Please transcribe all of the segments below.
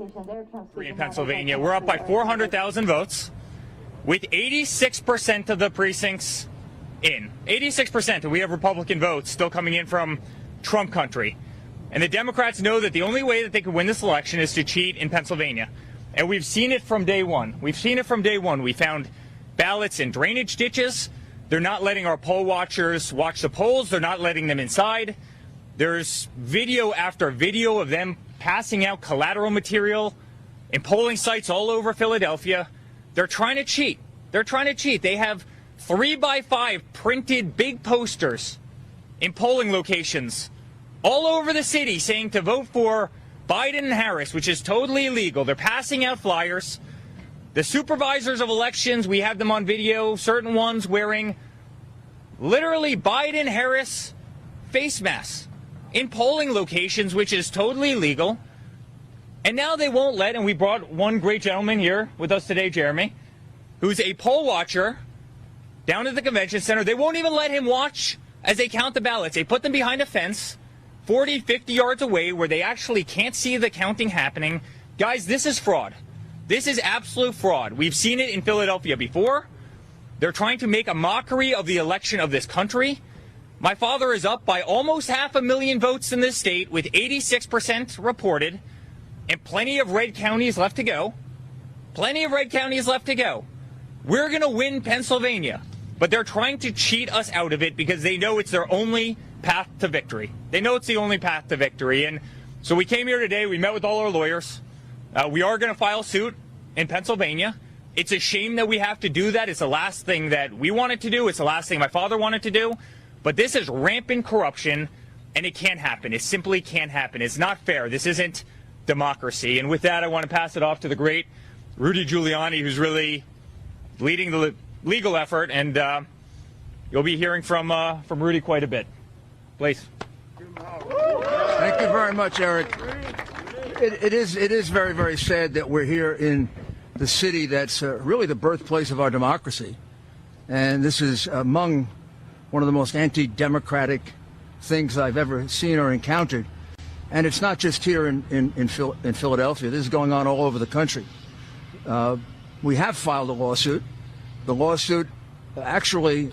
in Pennsylvania. We're up by 400,000 votes, with 86% of the precincts in. 86%, and we have Republican votes still coming in from Trump country. And the Democrats know that the only way that they can win this election is to cheat in Pennsylvania. And we've seen it from day one. We've seen it from day one. We found ballots in drainage ditches. They're not letting our poll watchers watch the polls. They're not letting them inside. There's video after video of them passing out collateral material in polling sites all over Philadelphia. They're trying to cheat. They're trying to cheat. They have 3x5 printed big posters in polling locations all over the city saying to vote for Biden and Harris, which is totally illegal. They're passing out flyers. The supervisors of elections, we have them on video, certain ones wearing literally Biden-Harris face masks in polling locations, which is totally illegal. And now they won't let, and we brought one great gentleman here with us today, Jeremy, who's a poll watcher down at the convention center. They won't even let him watch as they count the ballots. They put them behind a fence 40, 50 yards away where they actually can't see the counting happening. Guys, this is fraud. This is absolute fraud. We've seen it in Philadelphia before. They're trying to make a mockery of the election of this country. My father is up by almost 500,000 votes in this state with 86% reported and plenty of red counties left to go. Plenty of red counties left to go. We're going to win Pennsylvania, but they're trying to cheat us out of it because they know it's their only path to victory. They know it's the only path to victory. And so we came here today. We met with all our lawyers. We are going to file suit in Pennsylvania. It's a shame that we have to do that. It's the last thing that we wanted to do. It's the last thing my father wanted to do. But this is rampant corruption, and it can't happen. It simply can't happen. It's not fair. This isn't democracy. And with that, I want to pass it off to the great Rudy Giuliani, who's really leading the legal effort. And you'll be hearing from Rudy quite a bit. Please. Thank you very much, Eric. It is very, very sad that we're here in the city that's really the birthplace of our democracy. And this is among one of the most anti-democratic things I've ever seen or encountered. And it's not just here in Philadelphia. This is going on all over the country. We have filed a lawsuit. The lawsuit actually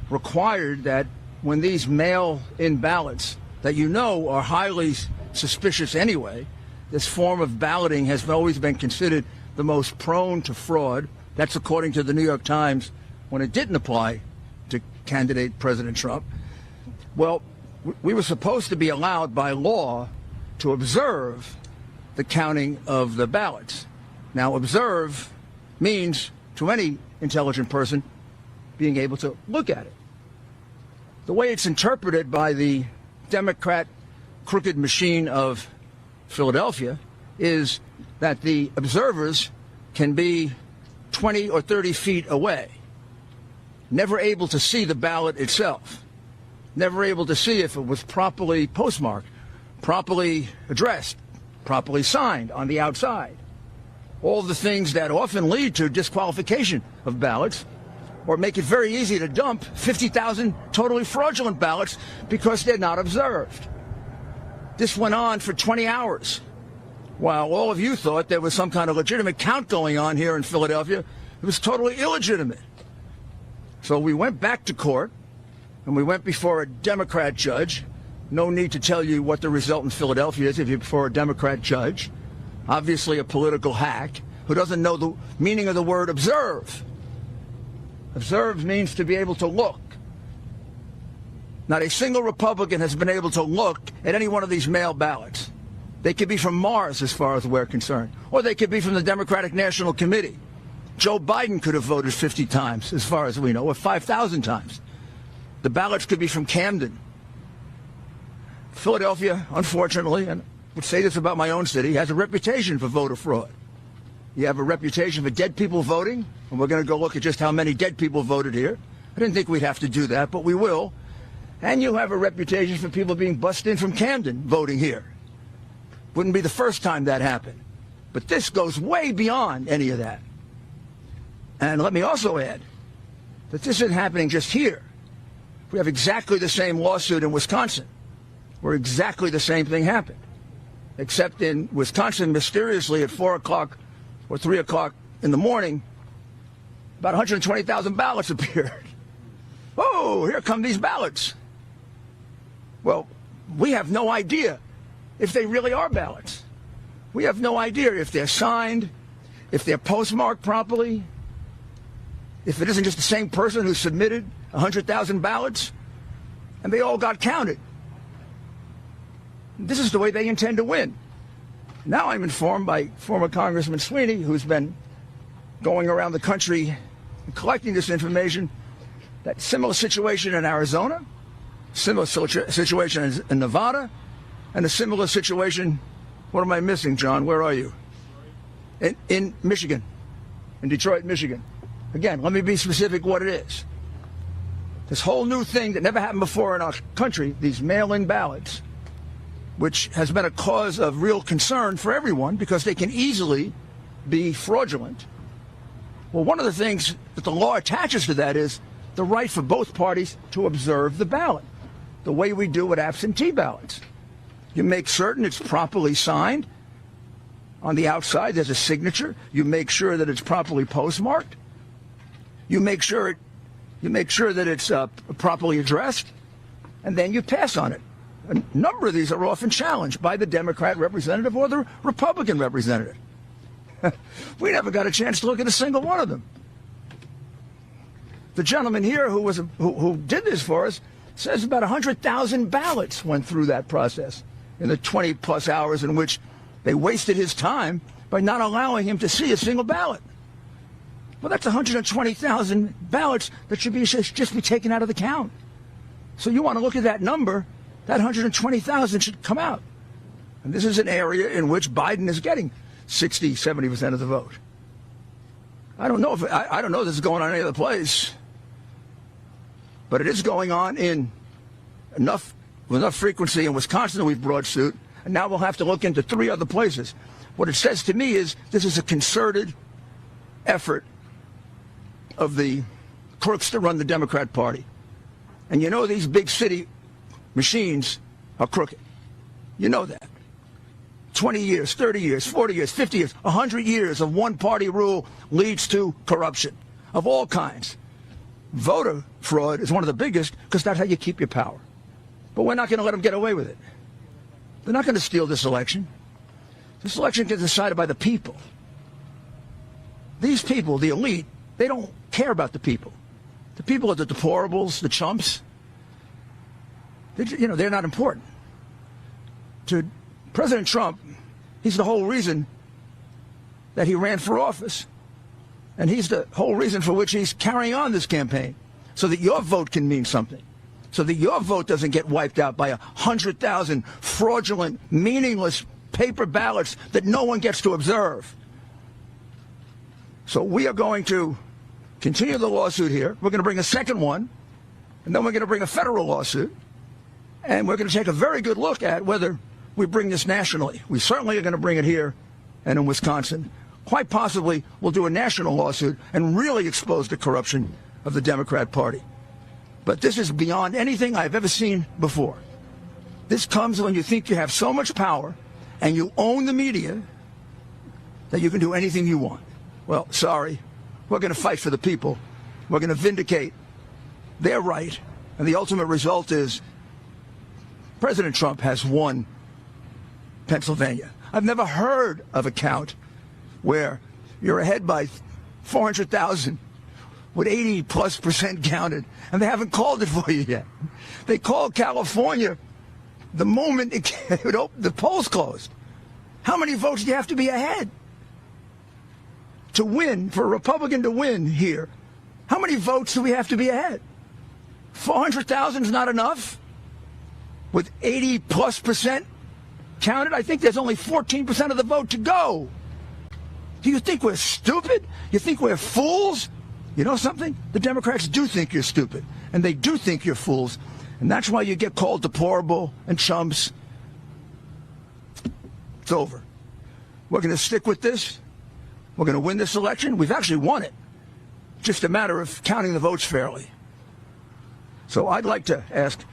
required that when these mail-in ballots that you know are highly suspicious anyway, this form of balloting has always been considered the most prone to fraud. That's according to the New York Times when it didn't apply to candidate President Trump. Well, we were supposed to be allowed by law to observe the counting of the ballots. Now, observe means, to any intelligent person, being able to look at it. The way it's interpreted by the Democrat crooked machine of Philadelphia is that the observers can be 20 or 30 feet away, never able to see the ballot itself, never able to see if it was properly postmarked, properly addressed, properly signed on the outside. All the things that often lead to disqualification of ballots or make it very easy to dump 50,000 totally fraudulent ballots because they're not observed. This went on for 20 hours. While all of you thought there was some kind of legitimate count going on here in Philadelphia, it was totally illegitimate. So we went back to court, and we went before a Democrat judge. No need to tell you what the result in Philadelphia is if you're before a Democrat judge. Obviously a political hack who doesn't know the meaning of the word observe. Observe means to be able to look. Not a single Republican has been able to look at any one of these mail ballots. They could be from Mars, as far as we're concerned, or they could be from the Democratic National Committee. Joe Biden could have voted 50 times, as far as we know, or 5,000 times. The ballots could be from Camden. Philadelphia, unfortunately, and I would say this about my own city, has a reputation for voter fraud. You have a reputation for dead people voting, and we're going to go look at just how many dead people voted here. I didn't think we'd have to do that, but we will. And you have a reputation for people being bussed in from Camden voting here. Wouldn't be the first time that happened. But this goes way beyond any of that. And let me also add that this isn't happening just here. We have exactly the same lawsuit in Wisconsin, where exactly the same thing happened. except in Wisconsin, mysteriously at 4 o'clock or 3 o'clock in the morning, about 120,000 ballots appeared. Oh, here come these ballots. Well, we have no idea if they really are ballots. We have no idea if they're signed, if they're postmarked properly, if it isn't just the same person who submitted 100,000 ballots, and they all got counted. This is the way they intend to win. Now I'm informed by former Congressman Sweeney, who's been going around the country and collecting this information, that similar situation in Arizona, similar situation in Nevada, and a similar situation, what am I missing, John? Where are you? In Michigan, in Detroit, Michigan. Again, let me be specific what it is. This whole new thing that never happened before in our country, these mail-in ballots, which has been a cause of real concern for everyone because they can easily be fraudulent. Well, one of the things that the law attaches to that is the right for both parties to observe the ballot, the way we do with absentee ballots. You make certain it's properly signed. On the outside, there's a signature. You make sure that it's properly postmarked. You make sure that it's properly addressed, and then you pass on it. A number of these are often challenged by the Democrat representative or the Republican representative. We never got a chance to look at a single one of them. The gentleman here who did this for us says about 100,000 ballots went through that process in the 20-plus hours in which they wasted his time by not allowing him to see a single ballot. Well, that's 120,000 ballots that should just be taken out of the count. So you want to look at that number, that 120,000 should come out. And this is an area in which Biden is getting 60, 70% of the vote. I don't know if this is going on any other place, but it is going on in with enough frequency in Wisconsin. We've brought suit, and now we'll have to look into 3 other places. What it says to me is this is a concerted effort of the crooks to run the Democrat Party. And you know these big city machines are crooked. You know that. 20 years, 30 years, 40 years, 50 years, 100 years of one-party rule leads to corruption of all kinds. Voter fraud is one of the biggest because that's how you keep your power. But we're not going to let them get away with it. They're not going to steal this election. This election gets decided by the people. These people, the elite, they don't care about the people. The people are the deplorables, the chumps. They're not important. To President Trump, he's the whole reason that he ran for office. And he's the whole reason for which he's carrying on this campaign, so that your vote can mean something, so that your vote doesn't get wiped out by 100,000 fraudulent, meaningless paper ballots that no one gets to observe. So we are going to continue the lawsuit here. We're going to bring a second one, and then we're going to bring a federal lawsuit. And we're going to take a very good look at whether we bring this nationally. We certainly are going to bring it here and in Wisconsin. Quite possibly we'll do a national lawsuit and really expose the corruption of the Democrat Party. But this is beyond anything I've ever seen before. This comes when you think you have so much power and you own the media that you can do anything you want. Well, sorry. We're going to fight for the people. We're going to vindicate their right. And the ultimate result is President Trump has won Pennsylvania. I've never heard of a count where you're ahead by 400,000 with 80+% counted, and they haven't called it for you yet. They called California the moment the polls closed. How many votes do you have to be ahead to win, for a Republican to win here? How many votes do we have to be ahead? 400,000 is not enough? With 80+% counted, I think there's only 14% of the vote to go. Do you think we're stupid? You think we're fools? You know something? The Democrats do think you're stupid, and they do think you're fools, and that's why you get called deplorable and chumps. It's over. We're going to stick with this. We're going to win this election. We've actually won it. Just a matter of counting the votes fairly. So I'd like to ask